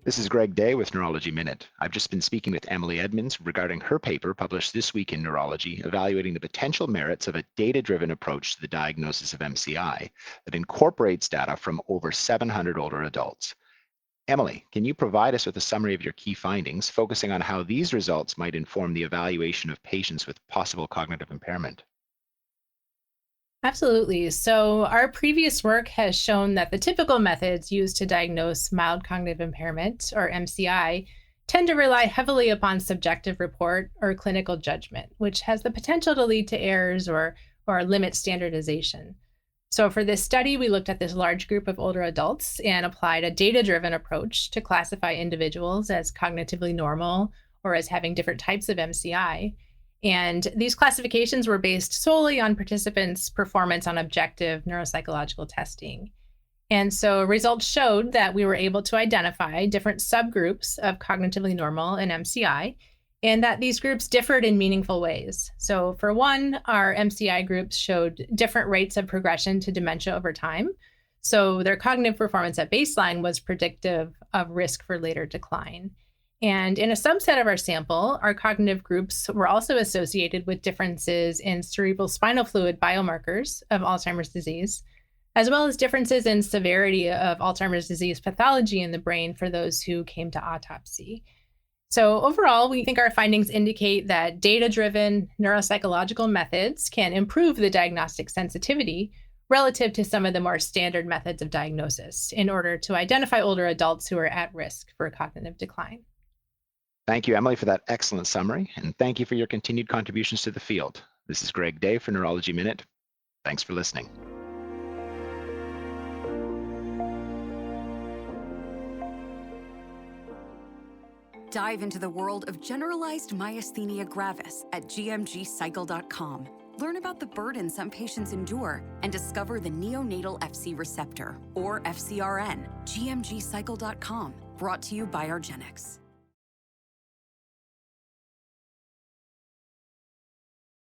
This is Greg Day with Neurology Minute. I've just been speaking with Emily Edmonds regarding her paper published this week in Neurology, evaluating the potential merits of a data-driven approach to the diagnosis of MCI that incorporates data from over 700 older adults. Emily, can you provide us with a summary of your key findings, focusing on how these results might inform the evaluation of patients with possible cognitive impairment? Absolutely. So, our previous work has shown that the typical methods used to diagnose mild cognitive impairment, or MCI, tend to rely heavily upon subjective report or clinical judgment, which has the potential to lead to errors or limit standardization. So, for this study, we looked at this large group of older adults and applied a data driven approach to classify individuals as cognitively normal or as having different types of MCI. And these classifications were based solely on participants' performance on objective neuropsychological testing. And so results showed that we were able to identify different subgroups of cognitively normal and MCI, and that these groups differed in meaningful ways. So, for one, our MCI groups showed different rates of progression to dementia over time. So, their cognitive performance at baseline was predictive of risk for later decline. And in a subset of our sample, our cognitive groups were also associated with differences in cerebral spinal fluid biomarkers of Alzheimer's disease, as well as differences in severity of Alzheimer's disease pathology in the brain for those who came to autopsy. So, overall, we think our findings indicate that data driven neuropsychological methods can improve the diagnostic sensitivity relative to some of the more standard methods of diagnosis in order to identify older adults who are at risk for cognitive decline. Thank you, Emily, for that excellent summary, and thank you for your continued contributions to the field. This is Greg Day for Neurology Minute. Thanks for listening. Dive into the world of generalized myasthenia gravis at gmgcycle.com. Learn about the burden some patients endure and discover the neonatal Fc receptor, or FcRn. gmgcycle.com, brought to you by argenx.